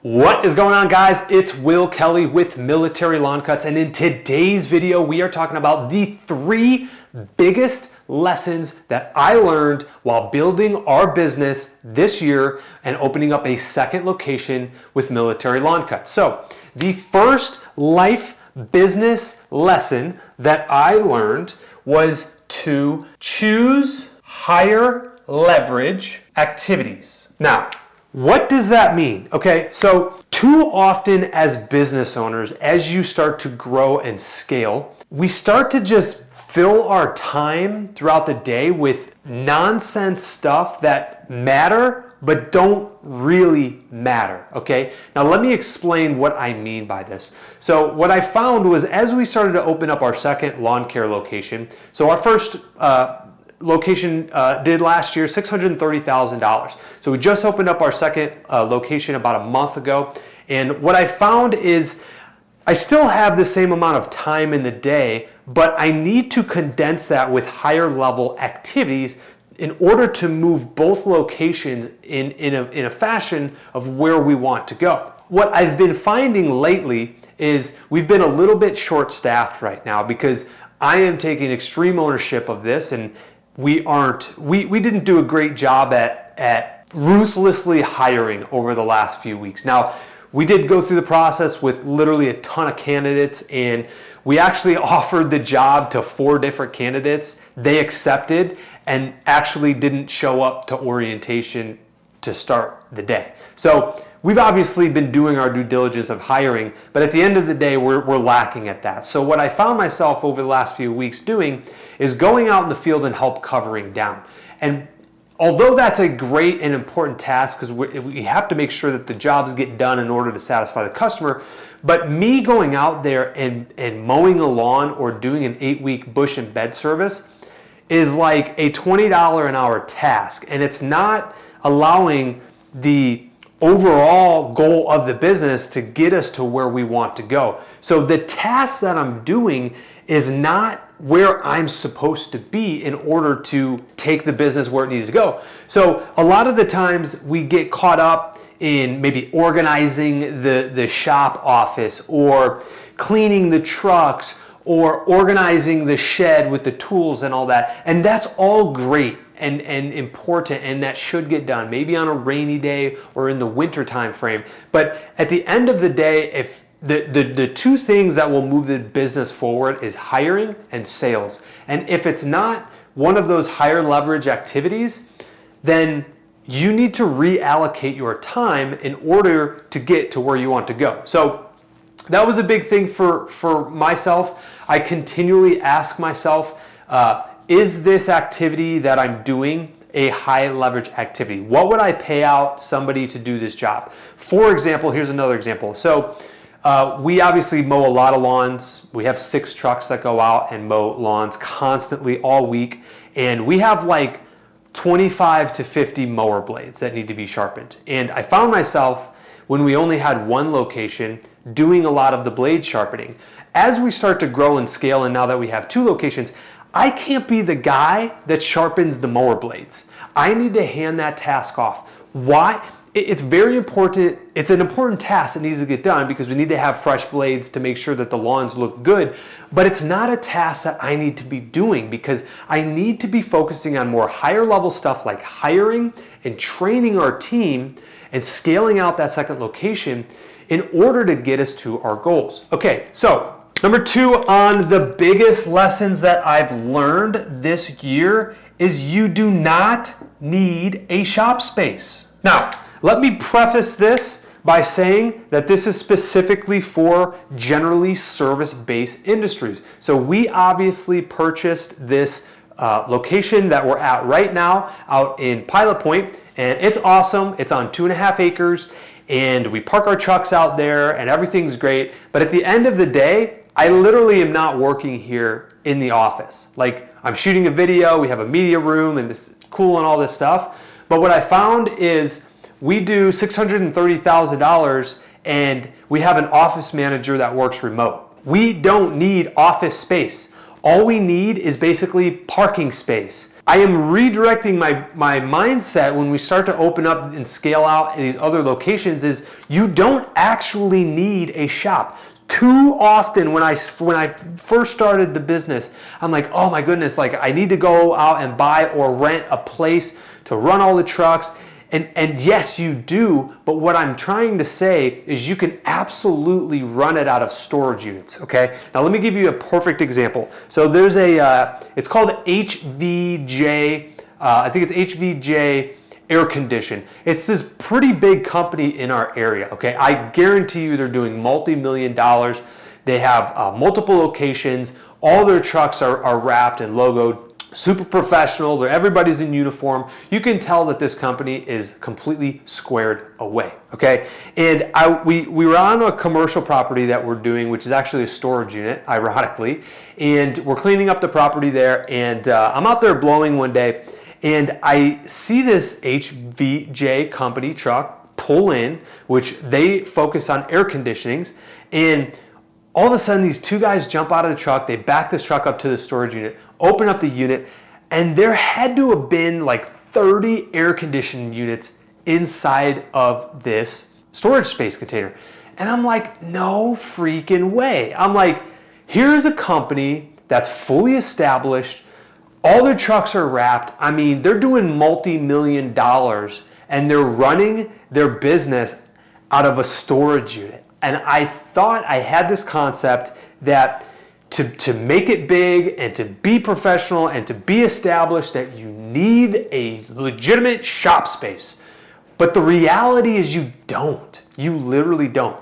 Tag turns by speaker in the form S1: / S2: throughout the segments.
S1: What is going on, guys? It's Will Kelly with Military Lawn Cuts, and in today's video we are talking about the 3 biggest lessons that I learned while building our business this year and opening up a second location with Military Lawn Cuts. So the first life business lesson that I learned was to choose higher leverage activities. Now, what does that mean? Okay, so too often as business owners, as you start to grow and scale, we start to just fill our time throughout the day with nonsense stuff that matter but don't really matter, okay? Now let me explain what I mean by this. So what I found was as we started to open up our second lawn care location, so our first location did last year $630,000. So we just opened up our second location about a month ago. And what I found is I still have the same amount of time in the day, but I need to condense that with higher level activities in order to move both locations in a fashion of where we want to go. What I've been finding lately is we've been a little bit short-staffed right now because I am taking extreme ownership of this, and we didn't do a great job at ruthlessly hiring over the last few weeks. Now, we did go through the process with literally a ton of candidates, and we actually offered the job to 4 different candidates. They accepted and actually didn't show up to orientation to start the day. So we've obviously been doing our due diligence of hiring, but at the end of the day, we're lacking at that. So what I found myself over the last few weeks doing is going out in the field and help covering down. And although that's a great and important task because we have to make sure that the jobs get done in order to satisfy the customer, but me going out there and mowing a lawn or doing an 8-week bush and bed service is like a $20 an hour task, and it's not allowing the overall goal of the business to get us to where we want to go. So the task that I'm doing is not where I'm supposed to be in order to take the business where it needs to go. So a lot of the times we get caught up in maybe organizing the shop office or cleaning the trucks or organizing the shed with the tools and all that. And that's all great and important, and that should get done maybe on a rainy day or in the winter time frame. But at the end of the day, if the 2 things that will move the business forward is hiring and sales. And if it's not one of those higher leverage activities, then you need to reallocate your time in order to get to where you want to go. So that was a big thing for myself. I continually ask myself, is this activity that I'm doing a high leverage activity? What would I pay out somebody to do this job? For example, here's another example. So we obviously mow a lot of lawns. We have 6 trucks that go out and mow lawns constantly all week. And we have like 25 to 50 mower blades that need to be sharpened. And I found myself, when we only had 1 location, doing a lot of the blade sharpening. As we start to grow and scale, and now that we have 2 locations, I can't be the guy that sharpens the mower blades. I need to hand that task off. Why? It's very important. It's an important task that needs to get done because we need to have fresh blades to make sure that the lawns look good. But it's not a task that I need to be doing because I need to be focusing on more higher level stuff like hiring and training our team and scaling out that second location in order to get us to our goals. Okay, so number 2 on the biggest lessons that I've learned this year is you do not need a shop space. Now, let me preface this by saying that this is specifically for generally service-based industries. So we obviously purchased this location that we're at right now out in Pilot Point, and it's awesome. It's on 2.5 acres, and we park our trucks out there, and everything's great. But at the end of the day, I literally am not working here in the office. Like, I'm shooting a video, we have a media room, and this is cool and all this stuff. But what I found is we do $630,000 and we have an office manager that works remote. We don't need office space. All we need is basically parking space. I am redirecting my mindset when we start to open up and scale out in these other locations is you don't actually need a shop. Too often when I first started the business, I'm like, oh my goodness, like I need to go out and buy or rent a place to run all the trucks. And yes, you do, but what I'm trying to say is you can absolutely run it out of storage units, okay? Now let me give you a perfect example. So there's it's called HVJ, I think it's HVJ Air Condition. It's this pretty big company in our area, okay? I guarantee you they're doing multi-million dollars. They have multiple locations. All their trucks are wrapped and logoed. Super professional. Everybody's in uniform. You can tell that this company is completely squared away. Okay, and we were on a commercial property that we're doing, which is actually a storage unit, ironically, and we're cleaning up the property there. And I'm out there blowing one day, and I see this HVJ company truck pull in, which they focus on air conditionings, and all of a sudden, these two guys jump out of the truck, they back this truck up to the storage unit, open up the unit, and there had to have been like 30 air conditioning units inside of this storage space container. And I'm like, no freaking way. I'm like, here's a company that's fully established, all their trucks are wrapped. I mean, they're doing multi-million dollars and they're running their business out of a storage unit. And I thought I had this concept that to make it big and to be professional and to be established that you need a legitimate shop space. But the reality is you don't. You literally don't.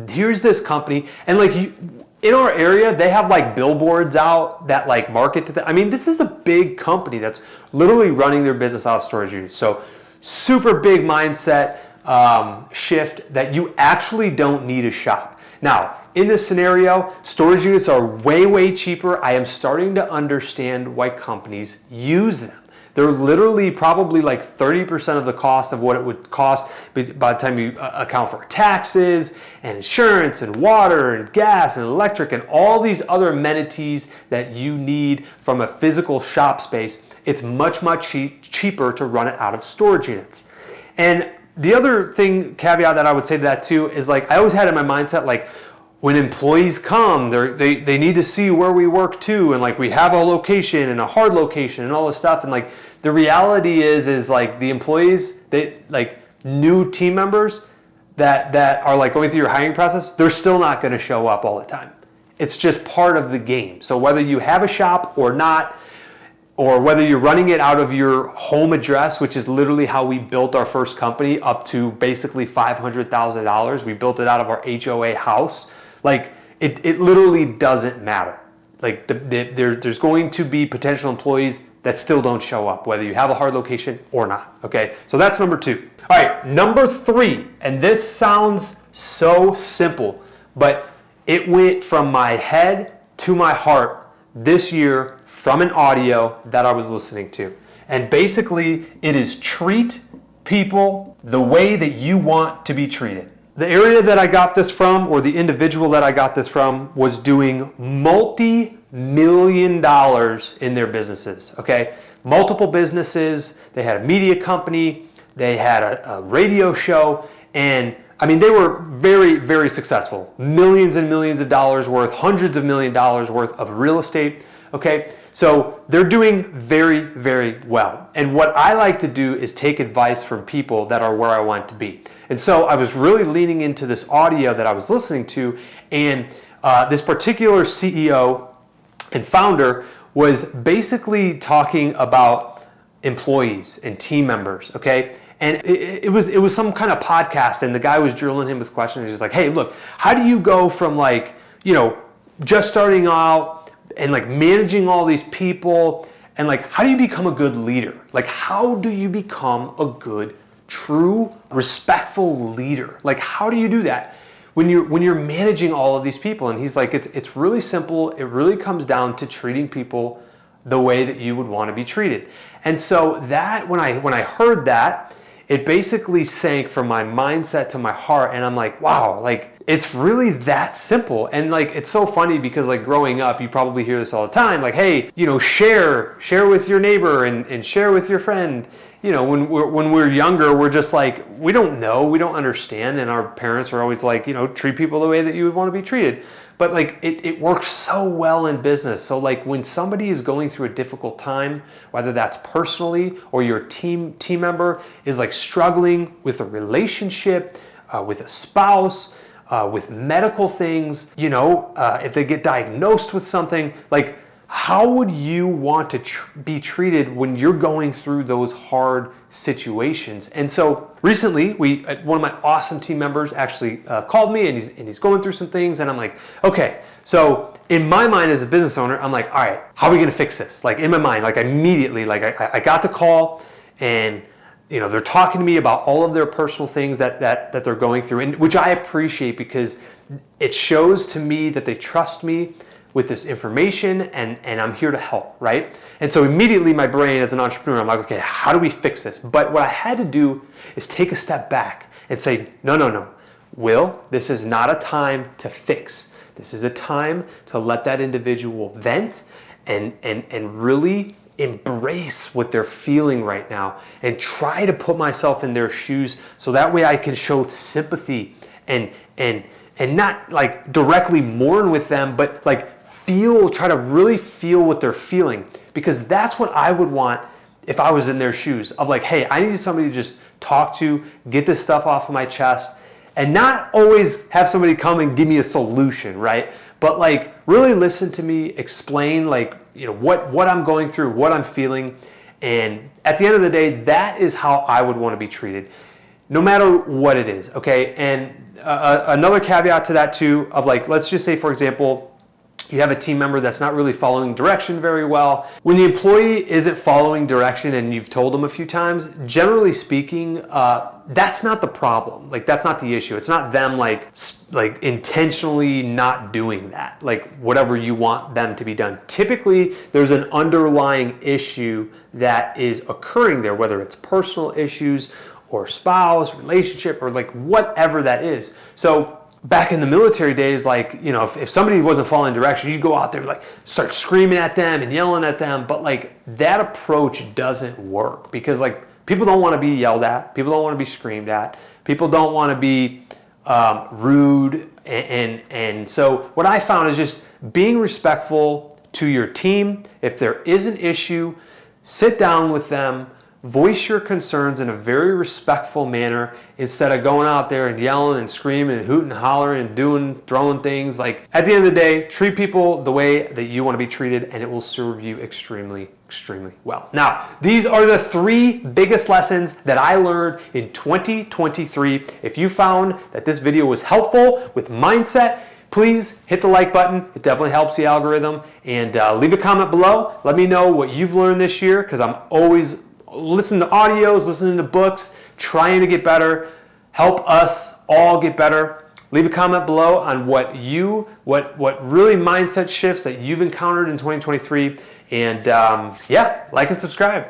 S1: Here's this company, and like in our area, they have like billboards out that like market to them. I mean, this is a big company that's literally running their business out of storage units. So super big mindset shift that you actually don't need a shop. Now, in this scenario, storage units are way, way cheaper. I am starting to understand why companies use them. They're literally probably like 30% of the cost of what it would cost by the time you account for taxes and insurance and water and gas and electric and all these other amenities that you need from a physical shop space. It's much, much cheaper to run it out of storage units. And the other caveat that I would say to that too is like, I always had in my mindset, like when employees come, they need to see where we work too. And like we have a location and a hard location and all this stuff. And like the reality is like the employees, they like new team members that are like going through your hiring process, they're still not going to show up all the time. It's just part of the game. So whether you have a shop or not, or whether you're running it out of your home address, which is literally how we built our first company up to basically $500,000. We built it out of our HOA house. Like it literally doesn't matter. Like there's going to be potential employees that still don't show up, whether you have a hard location or not. Okay, so that's number 2. All right, number 3, and this sounds so simple, but it went from my head to my heart this year from an audio that I was listening to. And basically, it is treat people the way that you want to be treated. The area that I got this from, or the individual that I got this from, was doing multi-million dollars in their businesses, okay? Multiple businesses, they had a media company, they had a radio show, and I mean, they were very, very successful. Millions and millions of dollars worth, hundreds of million dollars worth of real estate, okay? So they're doing very, very well. And what I like to do is take advice from people that are where I want to be. And so I was really leaning into this audio that I was listening to, and this particular CEO and founder was basically talking about employees and team members, okay? And it was some kind of podcast, and the guy was drilling him with questions. He's like, hey, look, how do you go from like, you know, just starting out and like managing all these people, and like how do you become a good leader? Like how do you become a good, true, respectful leader? Like how do you do that when you're managing all of these people? And he's like, it's really simple. It really comes down to treating people the way that you would want to be treated. And so that when I heard that, it basically sank from my mindset to my heart, and I'm like, wow, like it's really that simple. And like, it's so funny because like growing up, you probably hear this all the time, like, hey, you know, share with your neighbor and share with your friend. You know, when we're younger, we're just like, we don't know, we don't understand. And our parents are always like, you know, treat people the way that you would want to be treated. But like, it works so well in business. So like when somebody is going through a difficult time, whether that's personally or your team member is like struggling with a relationship, with a spouse, with medical things, you know, if they get diagnosed with something, like how would you want to be treated when you're going through those hard situations? And so recently, one of my awesome team members actually called me, and he's going through some things, and I'm like, okay, so in my mind as a business owner, I'm like, all right, how are we gonna fix this? Like in my mind, like immediately, like I got the call, and you know, they're talking to me about all of their personal things that they're going through, and which I appreciate because it shows to me that they trust me with this information, and I'm here to help, right? And so immediately my brain as an entrepreneur, I'm like, okay, how do we fix this? But what I had to do is take a step back and say, no, Will, this is not a time to fix. This is a time to let that individual vent and really embrace what they're feeling right now and try to put myself in their shoes so that way I can show sympathy and not like directly mourn with them, but like try to really feel what they're feeling, because that's what I would want if I was in their shoes of like, hey, I need somebody to just talk to, get this stuff off of my chest, and not always have somebody come and give me a solution, right? But like really listen to me, explain like, you know, what I'm going through, what I'm feeling. And at the end of the day, that is how I would want to be treated, no matter what it is, okay? And another caveat to that too, of like, let's just say, for example, you have a team member that's not really following direction very well. When the employee isn't following direction and you've told them a few times, generally speaking, that's not the problem. Like, that's not the issue. It's not them like intentionally not doing that, like whatever you want them to be done. Typically, there's an underlying issue that is occurring there, whether it's personal issues or spouse, relationship, or like whatever that is. So back in the military days, like, you know, if somebody wasn't following direction, you'd go out there like start screaming at them and yelling at them. But like that approach doesn't work, because like people don't want to be yelled at, people don't want to be screamed at, people don't want to be rude, and so what I found is just being respectful to your team. If there is an issue, sit down with them, voice your concerns in a very respectful manner instead of going out there and yelling and screaming and hooting and hollering and throwing things. Like, at the end of the day, treat people the way that you want to be treated, and it will serve you extremely well. Now, these are the 3 biggest lessons that I learned in 2023. If you found that this video was helpful with mindset, please hit the like button. It definitely helps the algorithm. And leave a comment below. Let me know what you've learned this year, because I'm always listening to audios, listening to books, trying to get better, help us all get better. Leave a comment below on what really mindset shifts that you've encountered in 2023. And yeah, like and subscribe.